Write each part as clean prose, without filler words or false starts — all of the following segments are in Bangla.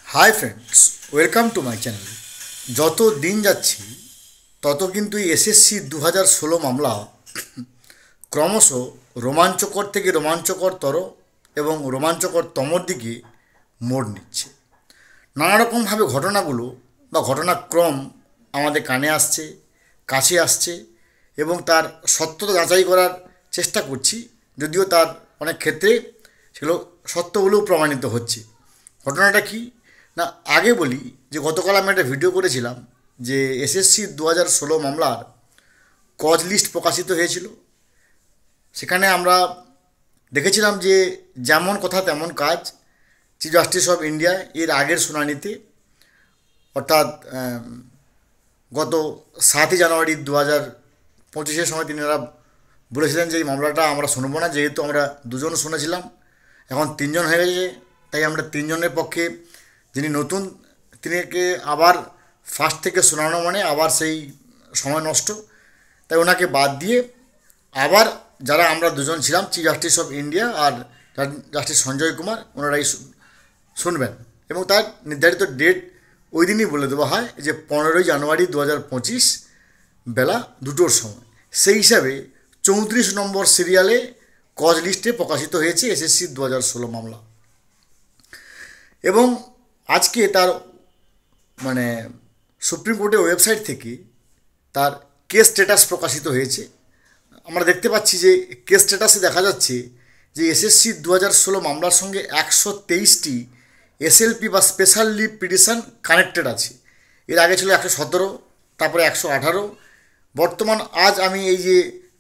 Hi friends, welcome to my channel. যত দিন যাচ্ছি তত কিন্তু এই এসএসসি 2016 মামলা ক্রমশ রোমাঞ্চকর থেকে রোমাঞ্চকরতর এবং রোমাঞ্চকরতমর দিকে মোড় নিচ্ছে। নানা রকমভাবে ঘটনাগুলো বা ঘটনাক্রম আমাদের কানে আসছে, কাছে আসছে এবং তার সত্যতা যাচাই করার চেষ্টা করছি, যদিও তার অনেক ক্ষেত্রে সেগুলো সত্যগুলোও প্রমাণিত হচ্ছে। ঘটনাটা কি না, আগে বলি যে গতকাল আমি একটা ভিডিও করেছিলাম যে এসএসসি 2016 মামলার কজ লিস্ট প্রকাশিত হয়েছিল। সেখানে আমরা দেখেছিলাম যে যেমন কথা তেমন কাজ। চিফ জাস্টিস অফ ইন্ডিয়া এর আগের শুনানিতে, অর্থাৎ গত 7ই জানুয়ারি 2025 সময় তিনারা বলেছিলেন যে এই মামলাটা আমরা শুনবো না, যেহেতু আমরা দুজন শুনেছিলাম, এখন তিনজন হয়ে গেছে, তাই আমরা তিনজনের পক্ষে যিনি নতুন তিনিকে আবার ফার্স্ট থেকে শোনানো মানে আবার সেই সময় নষ্ট, তাই ওনাকে বাদ দিয়ে আবার যারা আমরা দুজন ছিলাম, চিফ জাস্টিস অফ ইন্ডিয়া আর জাস্টিস সঞ্জয় কুমার, ওনারাই শুনবেন এবং তার নির্ধারিত ডেট ওই দিনই বলে দেওয়া হয় যে 15ই জানুয়ারি 2025 বেলা 2টোর সময়। সেই হিসাবে 34 নম্বর সিরিয়ালে কজ লিস্টে প্রকাশিত হয়েছে এসএসসি 2016 মামলা এবং আজকে তার মানে সুপ্রিম কোর্টের ওয়েবসাইট থেকে তার কেস স্ট্যাটাস প্রকাশিত হয়েছে। আমরা দেখতে পাচ্ছি যে কেস স্ট্যাটাসে দেখা যাচ্ছে যে এসএসসি 2016 মামলার সঙ্গে 123টি এসএলপি বা স্পেশাল লিভ পিটিশন কানেক্টেড আছে। এর আগে ছিল 117, তারপরে 118, বর্তমান আজ আমি এই যে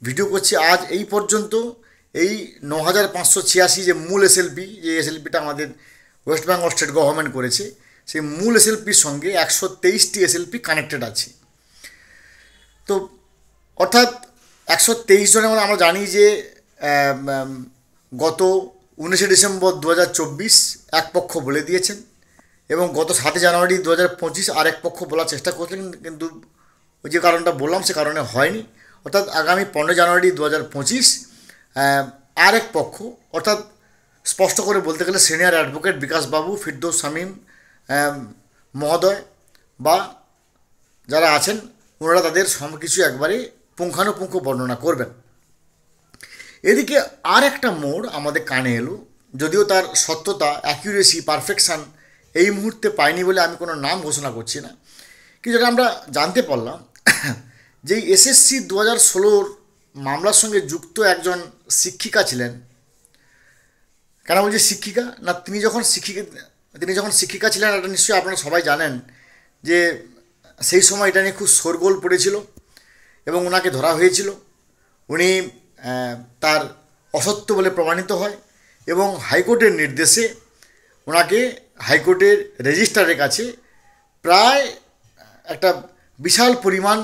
ভিডিও করছি আজ এই পর্যন্ত এই 9586 যে মূল এসএলপি, যে এসএলপিটা আমাদের ওয়েস্ট বেঙ্গল স্টেট গভর্নমেন্ট করেছে, সেই মূল এসএলপির সঙ্গে 123টি এসএলপি কানেক্টেড আছে। তো অর্থাৎ 123 জনের মধ্যে আমরা জানি যে গত 19 ডিসেম্বর 2024 এক পক্ষ বলে দিয়েছেন এবং গত 7ই জানুয়ারি 2025 আরেক পক্ষ বলার চেষ্টা করছেন, কিন্তু ওই যে কারণটা বললাম সে কারণে হয়নি। অর্থাৎ আগামী 15ই জানুয়ারি 2025 আরেক পক্ষ, অর্থাৎ স্পষ্ট করে বলতে গেলে সিনিয়র অ্যাডভোকেট বিকাশবাবু, ফিরদৌস শামীম মহোদয় বা যারা আছেন ওনারা তাদের সব কিছু একবারে পুঙ্খানুপুঙ্খ বর্ণনা করবেন। এদিকে আর একটা মোড় আমাদের কানে এলো, যদিও তার সত্যতা, অ্যাকিউরেসি, পারফেকশান এই মুহূর্তে পাইনি বলে আমি কোনো নাম ঘোষণা করছি না, কিন্তু যেটা আমরা জানতে পারলাম যে এসএসসি 2016 মামলার সঙ্গে যুক্ত একজন শিক্ষিকা ছিলেন। কেন বলছি শিক্ষিকা না, তিনি যখন শিক্ষিকা ছিলেন, এটা নিশ্চয়ই আপনারা সবাই জানেন যে সেই সময় এটা নিয়ে খুব শোরগোল পড়েছিল এবং ওনাকে ধরা হয়েছিল। উনি তার অসত্য বলে প্রমাণিত হয় এবং হাইকোর্টের নির্দেশে ওনাকে হাইকোর্টের রেজিস্ট্রারের কাছে প্রায় একটা বিশাল পরিমাণ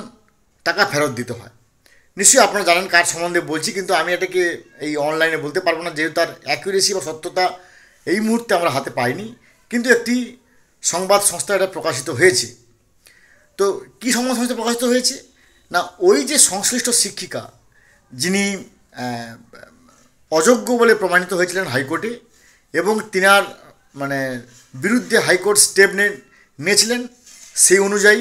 টাকা ফেরত দিতে হয়। নিশ্চয়ই আপনারা জানেন কার সম্বন্ধে বলছি, কিন্তু আমি এটাকে এই অনলাইনে বলতে পারবো না, যেহেতু তার অ্যাকুরেসি বা সত্যতা এই মুহূর্তে আমরা হাতে পাইনি, কিন্তু একটি সংবাদ সংস্থা এটা প্রকাশিত হয়েছে। তো কী সংবাদ সংস্থা প্রকাশিত হয়েছে না, ওই যে সংশ্লিষ্ট শিক্ষিকা যিনি অযোগ্য বলে প্রমাণিত হয়েছিলেন হাইকোর্টে এবং তিনার মানে বিরুদ্ধে হাইকোর্ট স্টেপ নিয়েছিলেন, সেই অনুযায়ী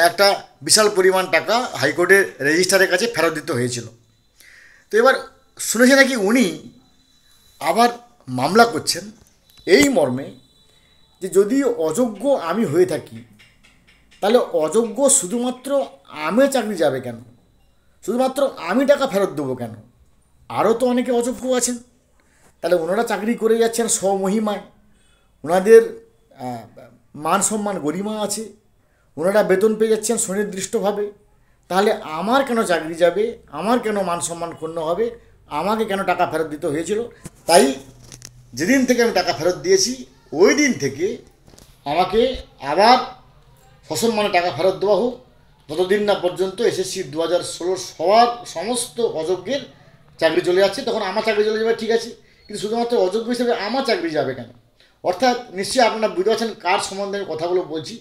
একটা বিশাল পরিমাণ টাকা হাইকোর্টের রেজিস্ট্রারের কাছে ফেরত দিতে হয়েছিল। তো এবার শুনেছি নাকি উনি আবার মামলা করছেন এই মর্মে যে যদি অযোগ্য আমি হয়ে থাকি, তাহলে অযোগ্য শুধুমাত্র আমি চাকরি যাবে কেন, শুধুমাত্র আমি টাকা ফেরত দেবো কেন, আরও তো অনেকে অযোগ্য আছেন, তাহলে ওনারা চাকরি করে যাচ্ছেন স্বমহিমায়, ওনাদের মান সম্মান গরিমা আছে, ওনারা বেতন পেয়ে যাচ্ছেন সুনির্দিষ্টভাবে, তাহলে আমার কেন চাকরি যাবে, আমার কেন মান সম্মান ক্ষুণ্ণ হবে, আমাকে কেন টাকা ফেরত দিতে হয়েছিল। তাই যেদিন থেকে আমি টাকা ফেরত দিয়েছি ওই দিন থেকে আমাকে আবার সসম্মানে টাকা ফেরত দেওয়া হোক, যতদিন না পর্যন্ত এসএসসি 2016 সবার সমস্ত অযোগ্যের চাকরি চলে যাচ্ছে, তখন আমার চাকরি চলে যাবে, ঠিক আছে, কিন্তু শুধুমাত্র অযোগ্য হিসেবে আমার চাকরি যাবে কেন। অর্থাৎ নিশ্চয়ই আপনারা বুঝতে পারছেন কার সম্বন্ধে আমি কথাগুলো বলছি।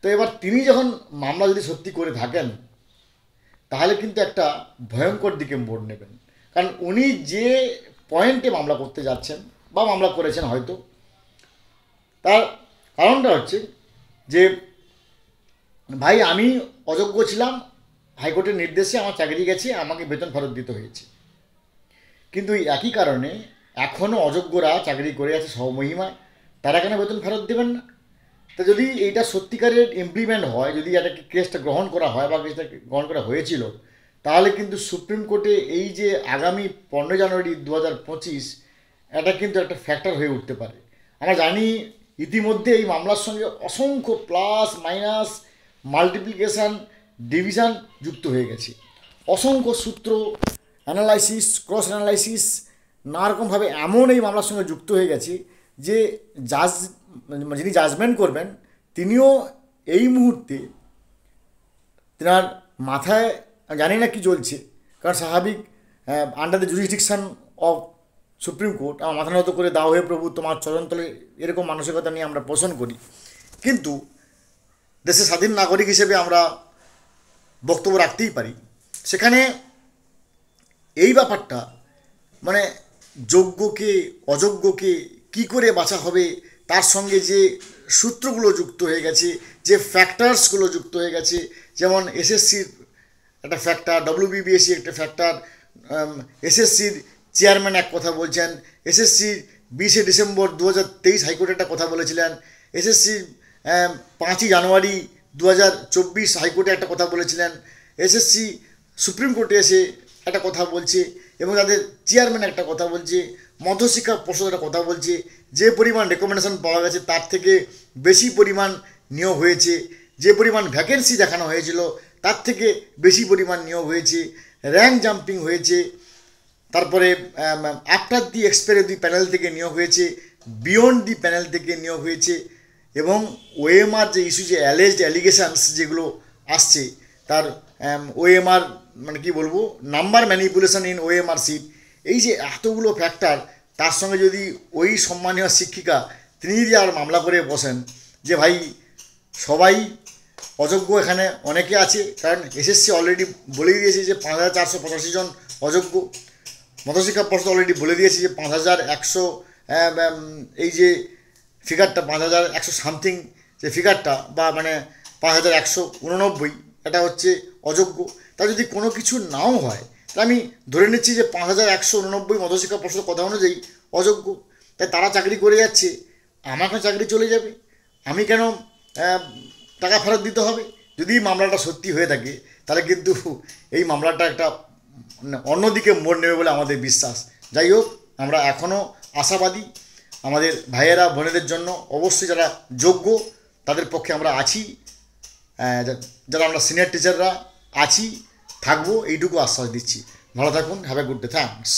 তো এবার তিনি যখন মামলা যদি সত্যি করে থাকেন, তাহলে কিন্তু একটা ভয়ঙ্কর দিকে মোড় নেবেন, কারণ উনি যে পয়েন্টে মামলা করতে যাচ্ছেন বা মামলা করেছেন হয়তো, তার কারণটা হচ্ছে যে ভাই আমি অযোগ্য ছিলাম, হাইকোর্টের নির্দেশে আমার চাকরি গেছে, আমাকে বেতন ফেরত দিতে হয়েছে। কিন্তু এই একই কারণে এখনও অযোগ্যরা চাকরি করে আছে স্বমহিমায়, তারা কেন বেতন ফেরত দেবেন না? তা যদি এইটা সত্যিকারের ইমপ্লিমেন্ট হয়, যদি এটাকে কেসটা গ্রহণ করা হয় বা কেসটা গ্রহণ করা হয়েছিল, তাহলে কিন্তু সুপ্রিম কোর্টে এই যে আগামী 15 জানুয়ারি 2025 এটা কিন্তু একটা ফ্যাক্টর হয়ে উঠতে পারে। আমরা জানি ইতিমধ্যে এই মামলার সঙ্গে অসংখ্য প্লাস মাইনাস মাল্টিপ্লিকেশান ডিভিশন যুক্ত হয়ে গেছে, অসংখ্য সূত্র অ্যানালাইসিস ক্রস অ্যানালাইসিস নানারকমভাবে এমন এই মামলার সঙ্গে যুক্ত হয়ে গেছে যে জাজ যিনি জাজমেন্ট করবেন তিনিও এই মুহূর্তে তেনার মাথায় জানি না কি চলছে, কারণ স্বাভাবিক under the jurisdiction of supreme court আমার মাথা নত করে দাও হে প্রভু তোমার চরণতলে, এরকম মানসিকতা নিয়ে আমরা পোষণ করি। কিন্তু দেশের স্বাধীন নাগরিক হিসেবে আমরা বক্তব্য রাখতেই পারি। সেখানে এই ব্যাপারটা মানে যোগ্যকে অযোগ্যকে কি করে বাছা হবে, তার সঙ্গে যে সূত্রগুলো যুক্ত হয়ে গেছে, যে ফ্যাক্টরসগুলো যুক্ত হয়ে গেছে, যেমন এসএসসির একটা ফ্যাক্টর, ডব্লিউবিবিএসসি একটা ফ্যাক্টর, এসএসসির চেয়ারম্যান এক কথা বলছেন, এসএসসির 20 ডিসেম্বর 2023 হাইকোর্টে একটা কথা বলেছিলেন, এসএসসির 5 জানুয়ারি 2024 হাইকোর্টে একটা কথা বলেছিলেন, এসএসসি সুপ্রিম কোর্টে এসে একটা কথা বলছে এবং তাদের চেয়ারম্যান একটা কথা বলছে, মধ্যশিক্ষা পর্ষদ একটা কথা বলছে, যে পরিমাণ রেকমেন্ডেশন পাওয়া গেছে তার থেকে বেশি পরিমাণ নিয়োগ হয়েছে, যে পরিমাণ ভ্যাকেন্সি দেখানো হয়েছিল তার থেকে বেশি পরিমাণ নিয়োগ হয়েছে, র্যাঙ্ক জাম্পিং হয়েছে, তারপরে after the expiry the panel থেকে নিয়োগ হয়েছে, বিয়ন্ড দি প্যানেল থেকে নিয়োগ হয়েছে, এবং ওএমআর যে ইস্যু, যে অ্যালেজড অ্যালিগেশনস যেগুলো আসছে, তার ওএমআর মানে কি বলবো, number manipulation in OMR sheet, এই যে এতগুলো ফ্যাক্টর, তার সঙ্গে যদি ওই সম্মানীয় শিক্ষিকা তিনি যদি আর মামলা করে বসেন যে ভাই সবাই অযোগ্য, এখানে অনেকে আছে, কারণ এসএসসি অলরেডি বলেই দিয়েছে যে 5485 জন অযোগ্য, মধ্যশিক্ষা পর্ষদ অলরেডি বলে দিয়েছে যে 5100, এই যে ফিগারটা 5100 সামথিং যে ফিগারটা, বা মানে 5189, এটা হচ্ছে অযোগ্য। তা যদি কোনো কিছু নাও হয়, তা আমি ধরে নিচ্ছি যে 5189 মধ্যশিক্ষা পর্ষদের কথা অনুযায়ী অযোগ্য, তাই তারা চাকরি করে যাচ্ছে, আমার কেন চাকরি চলে যাবে, আমি কেন টাকা ফেরত দিতে হবে? যদি মামলাটা সত্যি হয়ে থাকে তাহলে কিন্তু এই মামলাটা একটা অন্যদিকে মোড় নেবে বলে আমাদের বিশ্বাস। যাই হোক, আমরা এখনও আশাবাদী, আমাদের ভাইয়েরা বোনেদের জন্য অবশ্যই যারা যোগ্য তাদের পক্ষে আমরা আছি, যারা আমরা সিনিয়র টিচাররা আছি, থাকবো, এইটুকু আশ্বাস দিচ্ছি। ভালো থাকুন, have a good day, thanks.